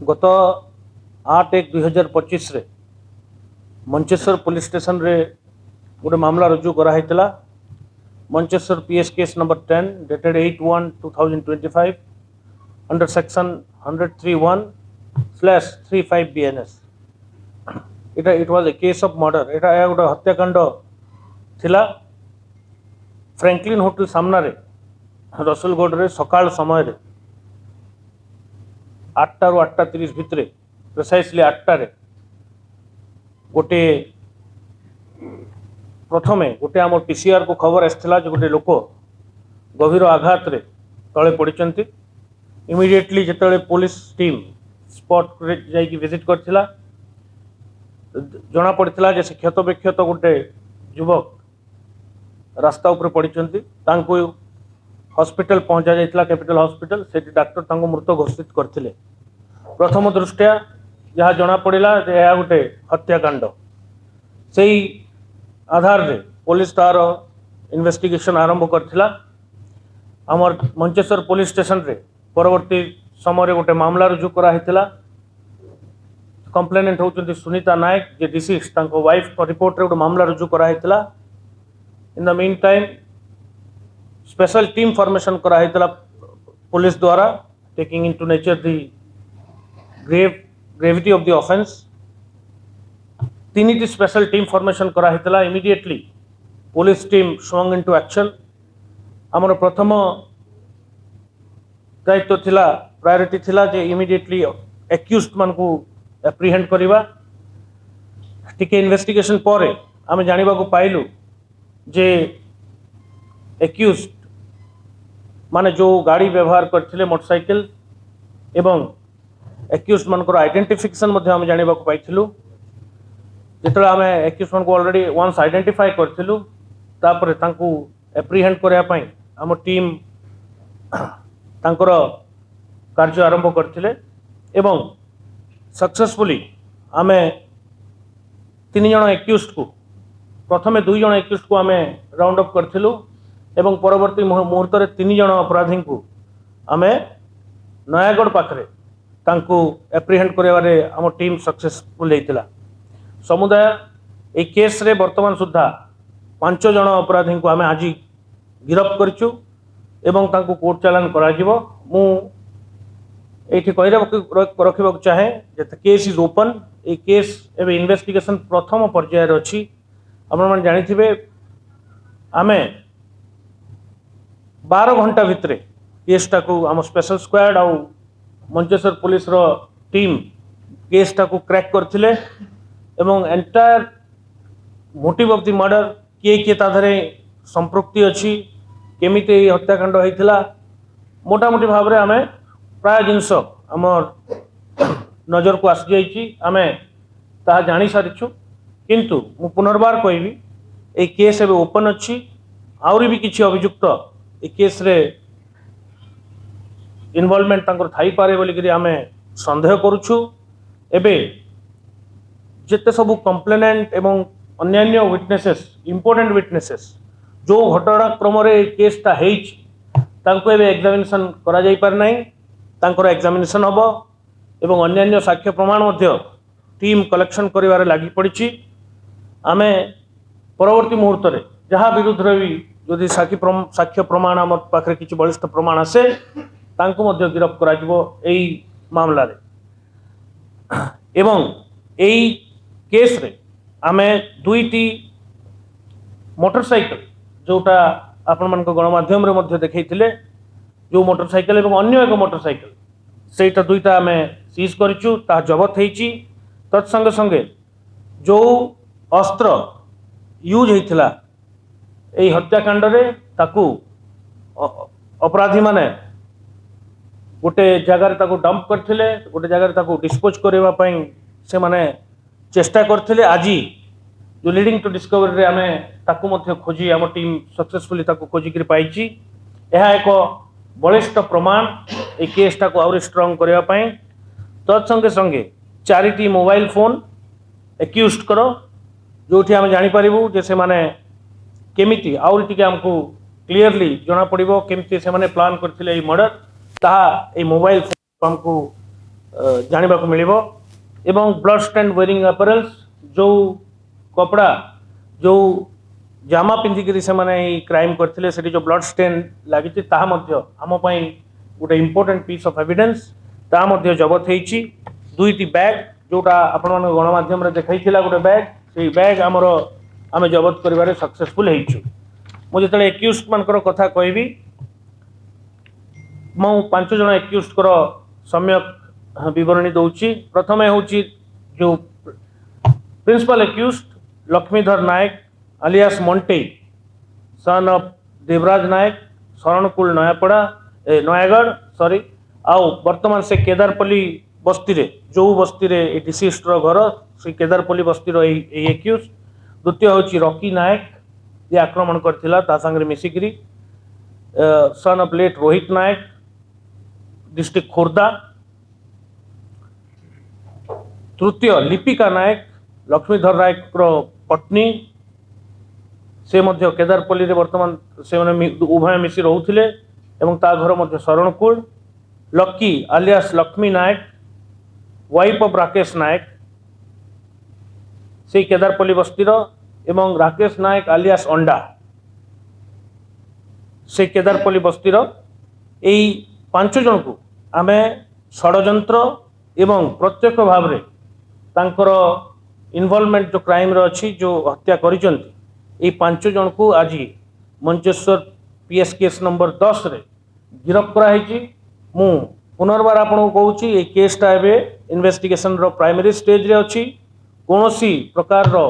गत 8/1/2025 रे Mancheswar police station रे गोटे मामला रुजु कराइला। Mancheswar PS case number 10 dated 8/1/2025 under section 103(1/35 BNS। It was a case of murder. एटा गोटे हत्याकांड थिला। फ्रैंकलिन होटल सामना रे रसुलगढ़ रे सकाल समय रे 8टा ରୁ 8:30 भितर प्रिसाइसली 8टा रे गोटे प्रथमे गोटे आम पीसीआर को खबर आसाला जो गोटे लोक गभीर आघात रे तले पड़ती। इमिडिएटली जिते पुलिस टीम स्पॉट जाइए विजिट करथिला जना पड़ता जे से क्षत विक्षत गोटे युवक रास्ता उपर पड़ती। हॉस्पिटल पहुंचा जाइए कैपिटल हॉस्पिटल से डॉक्टर तांको मृत घोषित करथिले। प्रथम दृष्टिया जहाँ जना पड़ा यह गोटे हत्याकांड से आधार रे पुलिस तार इन्वेस्टिगेशन आरंभ करथिला। आमर मंचेश्वर पुलिस स्टेशन रे परवर्ती समय गोटे मामला रुजु कराइला। कंप्लेनेंट होउचंती सुनीता नायक जे डिसीज तांको वाइफ को रिपोर्ट रे गोटे मामला रुजु कराइला। In the meantime special team formation कराइला पुलिस द्वारा taking into nature the gravity of the offence. 3टी स्पेशल टीम फॉर्मेशन कराइला। Immediately police team swung into action. आमर प्रथम दायित्व थिला प्रायोरिटी थिला जे इमीडिएटली एक्यूज्ड मान को एप्रिहेंड करिवा। टिके इन्वेस्टिगेशन पर आम जानिबा को पाइलु जे एक्यूज्ड माने जो गाड़ी व्यवहार करथिले मोटरसाइकिल एवं एक्यूज्ड मानकर आइडेंटिफिकेशन मध्ये आम जानिबा को पाइथिलु। जेतले आम एक्यूज्ड मान को ऑलरेडी वंस आइडेंटिफाई करथिलु तापर तांको एप्रिहेंड करया पई आम टीम तांकर कार्य आरंभ करथिले एवं सक्सेसफुली आमे 3 जण एक्यूज्ड को प्रथमे 2 जण एक्यूज्ड को आमे राउंड अप करथिलु एवं परवर्ती मुहूर्त में 3 जण अपराधी को आमे नयागढ़ पाखरे तांको एप्रिहेंड करवारे आम टीम सक्सेसफुल होता। समुदाय ए केस रे वर्तमान सुधा 5 जण अपराधी को आमे आज गिरफ्त करचु एवं तांको कोर्ट चालान करा जिवो। मु एठी रखा चाहे जे केस इज ओपन। ए केस एवं इन्वेस्टिगेशन प्रथम पर्यायर अच्छी। आपण जानिथिबे आमे 12 घंटा भितर केसटा को आम स्पेशल स्क्वाड आउ मंचेश्वर पुलिस रो टीम केसटा को क्रैक करथिले एवं entire motive of the murder किए ताधरे संपृक्ति अच्छी केमिते हत्याकांड होइथिला मोटामोटी भाव में आमे प्राय जिनस आम नजर को आसी जाइए आम ता जानी सारिछु। किंतु मु पुनर्बार कहबी ए केस एबे ओपन अच्छी। आउरी भी किछि अभियुक्त ए केस रे इन्वॉल्वमेंट तांकर थाई पारे बोली करी आमे संदेह करूछु। एबे जेते सबु कंप्लेनेंट एवं अन्यान्य विटनेसेस इंपोर्टेंट विटनेसेस जो घटनाक्रम रे केसटा हेइछ तांको एबे एग्जामिनेशन करा जाई पार नै। तांकर एग्जामिनेशन हबो एवं अन्यान्य साक्ष्य प्रमाण मध्य टीम कलेक्शन करिवारे लागि पड़िछि। आमे परवर्ती मुहूर्त रे जहाँ विरुद्ध भी जदि साक्ष्य प्रमाण आम पाखे किसी बलिष्ठ प्रमाण आसे तांको मध्य गिरफ्त करा जिवो एई मामला रे। एवं एई केस रे आमे 2टी मोटरसाइकिल जोटा आपण मान गणमाध्यम रे मध्य देखैथिले जो मोटरसाइकिल एवं अन्य एक मोटरसाइकिल सेटा 2टा आमे सीज करिचु ता जबत हेइची। तत्संगे संगे जो अस्त्र यूज होइथिला एई हत्याकांड रे ताकू अपराधी माने गोटे जगार ताकू डंप करथिले गोटे जगार ताकू डिस्पोज करबा पई से माने चेष्टा करथिले। आज जो लीडिंग टू डिस्कवरी रे आमे ताकू मध्य खोजी आम टीम सक्सेसफुली ताकू खोजी कर पाइची। यह एक बलिष्ठ प्रमाण ए केसटा को आउरी स्ट्रांग करबा पई। तत्संगे संगे 4टी मोबाइल फोन एक्यूज्ड करो जो आम जानीपरू जे से माने केमिति आउरी टिके आमको क्लीयरली जना पड़ो केमिति से माने प्लान करथिले ए मर्डर ताहा ए मोबाइल फोन हमको ଜାଣିବାକୁ ମିଳିବ ଏବଂ ବ୍ଲଡ୍ ଷ୍ଟେନ୍ ୱେରିଂ ଆପେରେଲ୍ସ ଯେଉଁ କପଡ଼ା ଯେଉଁ ଜାମା ପିନ୍ଧିକିରି ସେମାନେ ଏଇ କ୍ରାଇମ୍ କରିଥିଲେ ସେଠି ଯେଉଁ ବ୍ଲଡ୍ ଷ୍ଟେନ୍ ଲାଗିଛି ତାହା ମଧ୍ୟ ଆମ ପାଇଁ ଗୋଟେ ଇମ୍ପୋର୍ଟାଣ୍ଟ ପିସ୍ ଅଫ୍ ଏଭିଡେନ୍ସ ତାହା ମଧ୍ୟ ଜବତ ହେଇଛି। ଦୁଇଟି ବ୍ୟାଗ୍ ଯେଉଁଟା ଆପଣମାନଙ୍କୁ ଗଣମାଧ୍ୟମରେ ଦେଖାଇଥିଲା ଗୋଟେ ବ୍ୟାଗ୍ ସେଇ ବ୍ୟାଗ୍ ଆମର ଆମେ ଜବତ କରିବାରେ ସକ୍ସେସଫୁଲ୍ ହେଇଛୁ। ମୁଁ ଯେତେବେଳେ ଏକ୍ୟୁଜ୍ଡ ମାନଙ୍କର କଥା କହିବି ମୁଁ 5 ଜଣ ଏକ୍ୟୁଜ୍ଡଙ୍କର ସମ୍ୟକ ବିବରଣୀ ଦଉଛି। ପ୍ରଥମେ ହେଉଛି ଯେଉଁ principal accused Lakshmidhar Nayak alias Monte, son of Devraj Nayak, Sharankul Nayagarh sorry आउ वर्तमान से केदारपल्ली बस्ती रे जो बस्ती रे डिसीज्ड रो घर से केदारपल्ली बस्ती रो एक्यूज। द्वितीय होची रॉकी नायक जे आक्रमण करथिला ता संगे मिसिकरी son of late Rohit Nayak district Khordha. तृतीय लिपिका नायक लक्ष्मीधर नायक रो पत्नी से मध्य केदारपल्ली रे वर्तमान से उभय मिसी रोथुले एवं ता घर मध्य शरणकुल। लक्की आलियास लक्ष्मी नायक वाइफ ऑफ राकेश नायक से केदारपल्ली बस्तीर एवं राकेश नायक आलियास अंडा से केदारपल्ली बस्तीर एई 5 जन को आमे षडयंत्र एवं प्रत्यक्ष भाव रे तांकर इन्वॉल्वमेंट जो क्राइम रे अछि जो हत्या करिसंती ये 5 जन को आज मंचेश्वर पीएस केस नंबर 10 रे गिरफ्त कराई। मु पुनर्बार आपको कहूँ ये केसटा एबे इन्वेस्टिगेशन रो प्राइमरी स्टेज रे अछि। कोनोसी प्रकार रो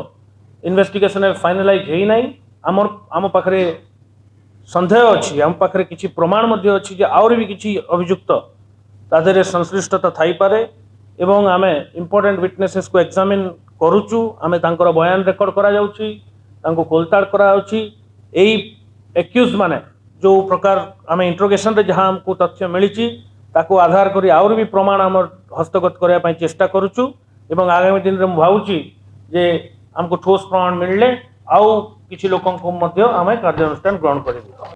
इन्वेस्टिगेशन फाइनलाइज हेई नाही। आम पाखरे संदेह अछि, आम पाखरे किछि प्रमाण मध्य अछि जे आउर भी किछि अभियुक्त तादेरे संश्लिष्टता थाई पारे एवं आमे इंपोर्टेंट विटनेसेस को एग्जामिन करूचु। आमे तांकर बयान रेकॉर्ड करा जाउछि, तांको कोलताड़ करा जाउछि। एई एक्यूज माने जो प्रकार आमे इंट्रोगेशन रे जहां हमको तथ्य मिलिछि ताको आधार करी आउर भी प्रमाण हमर हस्तगत करया पई चेष्टा करूचु एवं आगामी दिन रे भावुछि जे हमको ठोस प्रमाण मिलले आउ किछि लोकन को मध्य आमे कार्यानुष्ठान ग्रहण करिबु।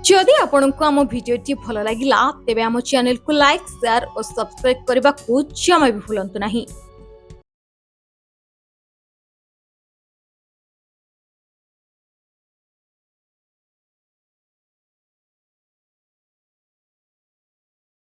जदि आपनको आम भिडियोटी भल लागिला तेबे आम चैनल को लाइक शेयर और सब्सक्राइब करबा को जमा भी भूलंतु नहीं।